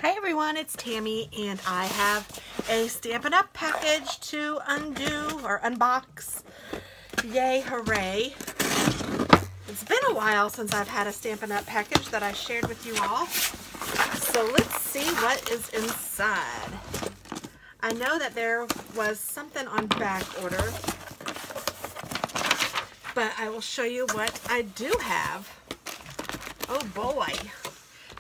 Hi everyone, it's Tammy and I have a Stampin' Up package to undo or unbox. Yay, hooray. It's been a while since I've had a Stampin' Up package that I shared with you all. So let's see what is inside. I know that there was something on back order, but I will show you what I do have. Oh boy.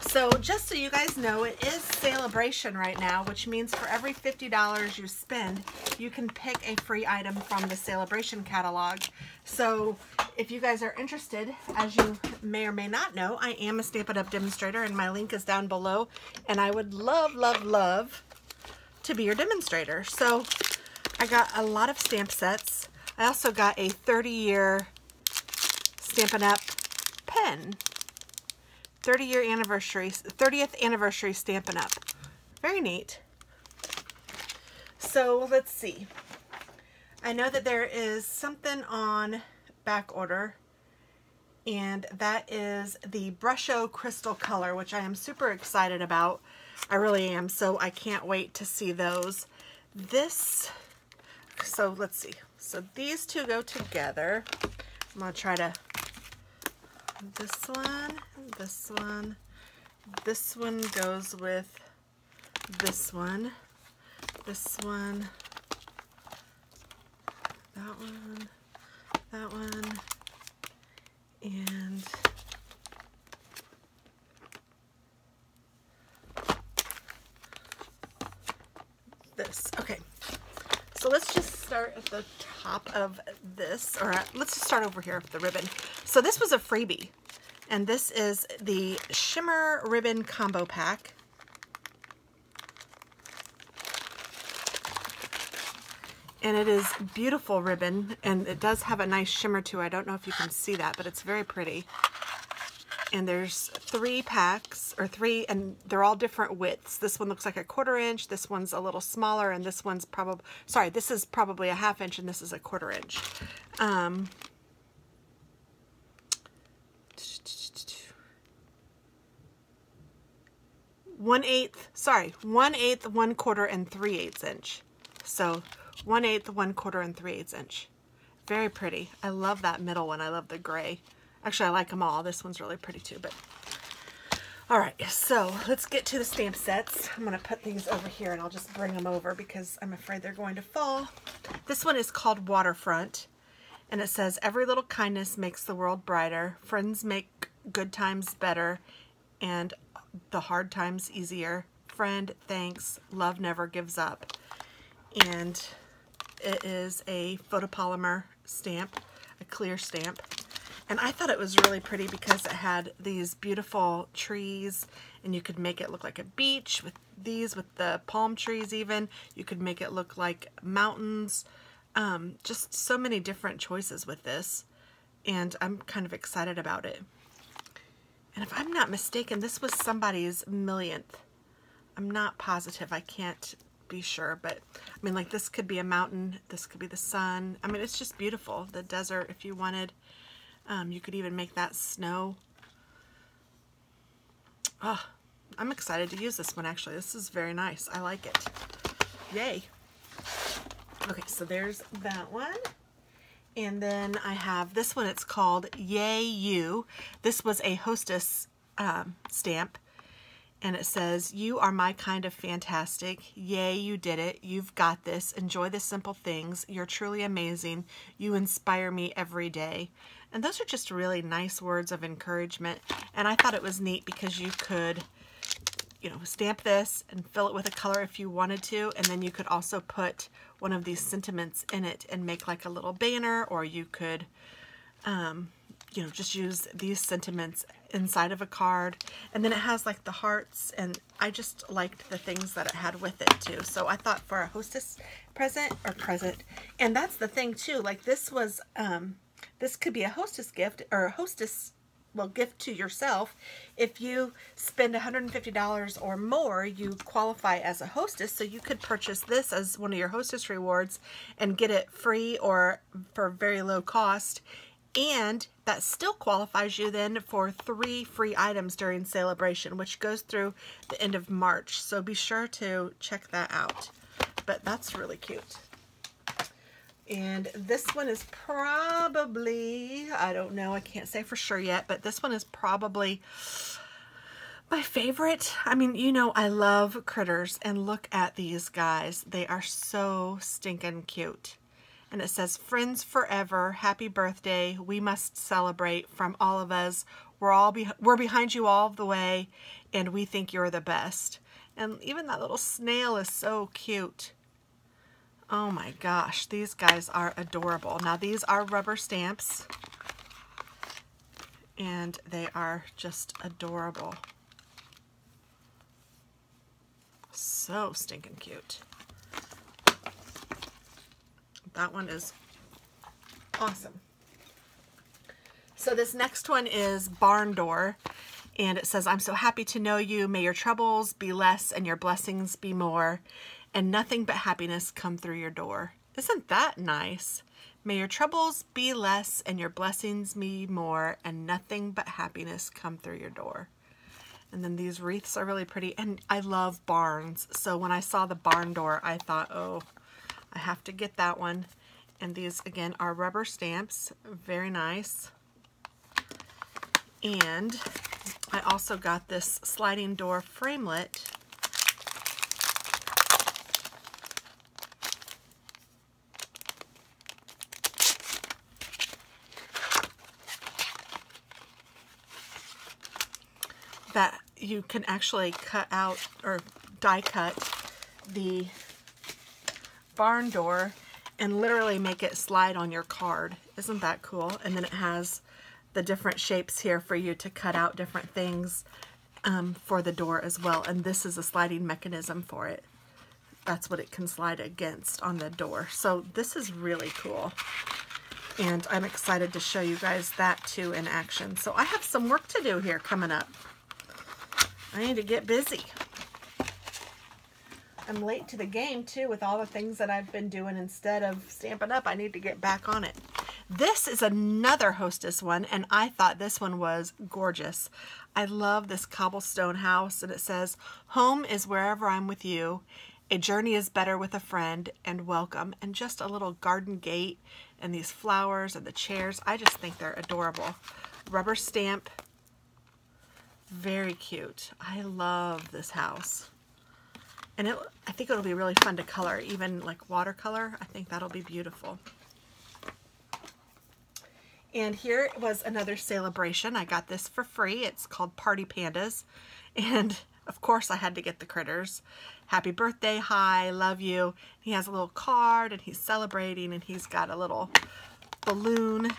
So just so you guys know, it is Celebration right now, which means for every $50 you spend, you can pick a free item from the Celebration catalog. So if you guys are interested, as you may or may not know, I am a Stampin' Up demonstrator and my link is down below, and I would love, love, love to be your demonstrator. So I got a lot of stamp sets. I also got a 30-year Stampin' Up pen. 30th anniversary Stampin' Up. Very neat. So let's see. I know that there is something on back order, and that is the Brusho Crystal Color, which I am super excited about. I really am, so I can't wait to see those. So let's see. So these two go together. I'm going to try to this one, this one. This one goes with this one, this one, that one, and this. Okay, so let's just start at the top of this, or let's just start over here with the ribbon. So this was a freebie, and this is the Shimmer Ribbon Combo Pack. And it is beautiful ribbon, and it does have a nice shimmer too. I don't know if you can see that, but it's very pretty. And there's 3 packs, or 3, and they're all different widths. This one looks like a 1/4 inch, this one's a little smaller, and this one's probably, sorry, this is probably a 1/2 inch, and this is a 1/4 inch. 1/8, sorry, 1/8, 1/4, and 3/8 inch. So 1/8, 1/4, and 3/8 inch. Very pretty. I love that middle one. I love the gray. Actually, I like them all. This one's really pretty too, but all right, so let's get to the stamp sets. I'm going to put these over here and I'll just bring them over because I'm afraid they're going to fall. This one is called Waterfront, and it says, every little kindness makes the world brighter. Friends make good times better and the hard times easier. Friend, thanks. Love never gives up. And it is a photopolymer stamp, a clear stamp. And I thought it was really pretty because it had these beautiful trees, and you could make it look like a beach with these, with the palm trees even. You could make it look like mountains. Just so many different choices with this, and I'm kind of excited about it. And if I'm not mistaken, this was somebody's millionth. I'm not positive. I can't be sure, but I mean, like, this could be a mountain, this could be the sun. I mean, it's just beautiful. The desert, if you wanted. You could even make that snow. Oh, I'm excited to use this one, actually. This is very nice. I like it. Yay. Okay, so there's that one. And then I have this one. It's called Yay You. This was a Hostess stamp. And it says, you are my kind of fantastic. Yay, you did it. You've got this. Enjoy the simple things. You're truly amazing. You inspire me every day. And those are just really nice words of encouragement. And I thought it was neat because you could, you know, stamp this and fill it with a color if you wanted to. And then you could also put one of these sentiments in it and make like a little banner, or you could, you know, just use these sentiments inside of a card. And then it has like the hearts, and I just liked the things that it had with it too. So I thought for a hostess present, and that's the thing too, like this was, this could be a hostess gift, or a hostess, well, gift to yourself. If you spend $150 or more, you qualify as a hostess, so you could purchase this as one of your hostess rewards and get it free or for very low cost. And that still qualifies you then for 3 free items during celebration, which goes through the end of March. So be sure to check that out. But that's really cute. And this one is probably, I don't know, I can't say for sure yet, but this one is probably my favorite. I mean, you know, I love critters, and look at these guys. They are so stinking cute. And it says, friends forever, happy birthday. We must celebrate from all of us. We're behind you all the way, and we think you're the best. And even that little snail is so cute. Oh my gosh, these guys are adorable. Now these are rubber stamps, and they are just adorable. So stinking cute. That one is awesome. So this next one is Barn Door, and it says, I'm so happy to know you. May your troubles be less and your blessings be more, and nothing but happiness come through your door. Isn't that nice? May your troubles be less and your blessings be more, and nothing but happiness come through your door. And then these wreaths are really pretty, and I love barns. So when I saw the barn door, I thought, oh, I have to get that one. And these, again, are rubber stamps. Very nice. And I also got this sliding door framelit. That you can actually cut out or die cut the barn door and literally make it slide on your card. Isn't that cool? And then it has the different shapes here for you to cut out different things for the door as well. And this is a sliding mechanism for it. That's what it can slide against on the door. So this is really cool. And I'm excited to show you guys that too in action. So I have some work to do here coming up. I need to get busy. I'm late to the game too with all the things that I've been doing instead of Stampin' Up. I need to get back on it. This is another Hostess one, and I thought this one was gorgeous. I love this Cobblestone House, and it says, home is wherever I'm with you. A journey is better with a friend, and welcome. And just a little garden gate and these flowers and the chairs. I just think they're adorable. Rubber stamp. Very cute. I love this house. And I think it'll be really fun to color, even like watercolor. I think that'll be beautiful. And here was another celebration. I got this for free. It's called Party Pandas. And of course I had to get the critters. Happy birthday, hi, love you. He has a little card and he's celebrating, and he's got a little balloon.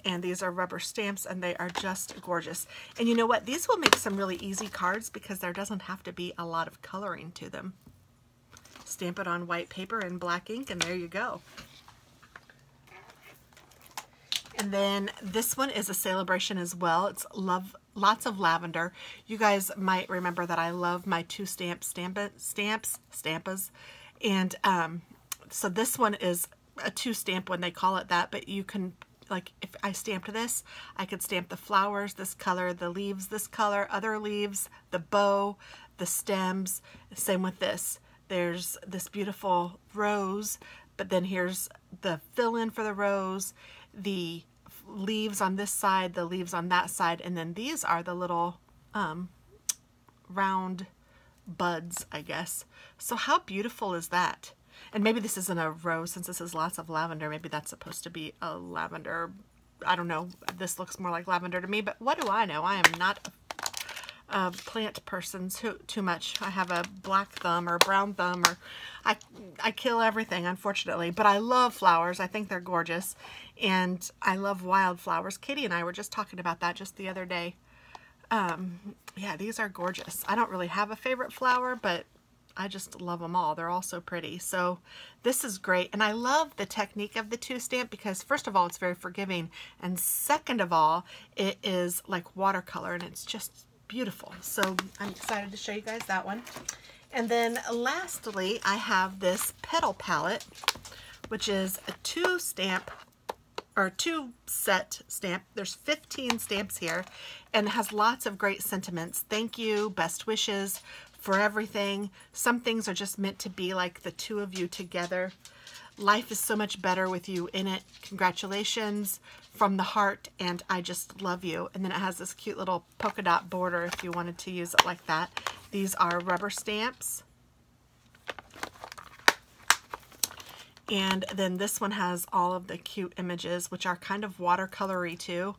And these are rubber stamps, and they are just gorgeous. And you know what? These will make some really easy cards because there doesn't have to be a lot of coloring to them. Stamp it on white paper and black ink, and there you go. And then this one is a celebration as well. It's lots of lavender. You guys might remember that I love my 2-stamp Stampas. And so this one is a 2-stamp when they call it that, but you can, like, if I stamped this, I could stamp the flowers this color, the leaves this color, other leaves, the bow, the stems. Same with this. There's this beautiful rose, but then here's the fill-in for the rose, the leaves on this side, the leaves on that side, and then these are the little round buds, I guess. So how beautiful is that? And maybe this isn't a rose, since this is lots of lavender. Maybe that's supposed to be a lavender. I don't know. This looks more like lavender to me, but what do I know? I am not a plant person too much. I have a black thumb or brown thumb, or I kill everything, unfortunately. But I love flowers. I think they're gorgeous. And I love wildflowers. Katie and I were just talking about that just the other day. Yeah, these are gorgeous. I don't really have a favorite flower, but I just love them all. They're all so pretty. So this is great. And I love the technique of the 2-stamp because first of all, it's very forgiving. And second of all, it is like watercolor, and it's just beautiful. So I'm excited to show you guys that one. And then lastly, I have this Petal Palette, which is a 2-stamp or 2 set stamp. There's 15 stamps here, and it has lots of great sentiments. Thank you, best wishes for everything. Some things are just meant to be like the two of you together. Life is so much better with you in it. Congratulations from the heart, and I just love you. And then it has this cute little polka dot border if you wanted to use it like that. These are rubber stamps. And then this one has all of the cute images, which are kind of watercolory too.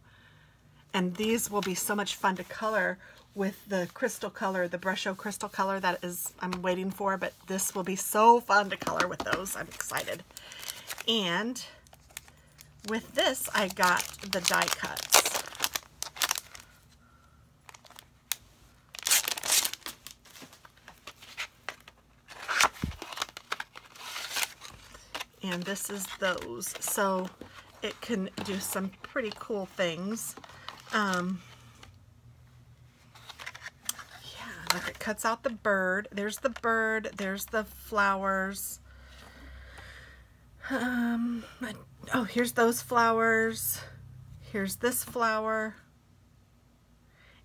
And these will be so much fun to color with the crystal color, the Brusho crystal color that is I'm waiting for, but this will be so fun to color with those. I'm excited. And with this, I got the die cuts. And this is those. So it can do some pretty cool things. Look, it cuts out the bird. There's the bird. There's the flowers. Oh, here's those flowers. Here's this flower.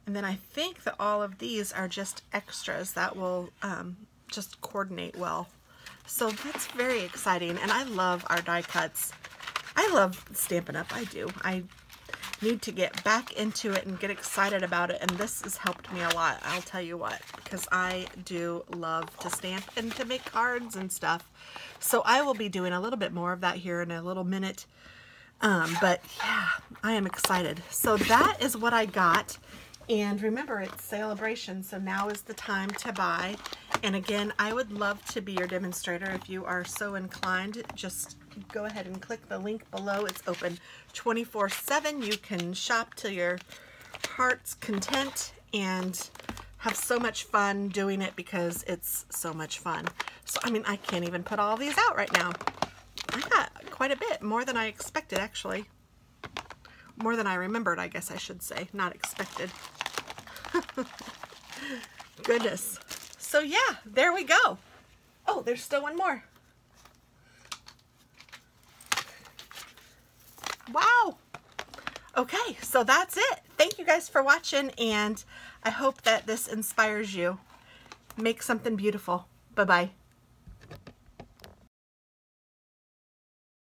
And then I think that all of these are just extras that will just coordinate well. So that's very exciting. And I love our die cuts. I love Stampin' Up. I do. I need to get back into it and get excited about it, and this has helped me a lot, I'll tell you what, because I do love to stamp and to make cards and stuff. So I will be doing a little bit more of that here in a little minute, but yeah, I am excited. So that is what I got, and remember, it's celebration, so now is the time to buy. And again, I would love to be your demonstrator if you are so inclined. Just go ahead and click the link below. It's open 24/7. You can shop till your heart's content and have so much fun doing it because it's so much fun. So, I mean, I can't even put all these out right now. I got quite a bit, more than I expected, actually. More than I remembered, I guess I should say, not expected. Goodness. So yeah, there we go. Oh, there's still one more. Wow. Okay, so that's it. Thank you guys for watching, and I hope that this inspires you. Make something beautiful. Bye-bye.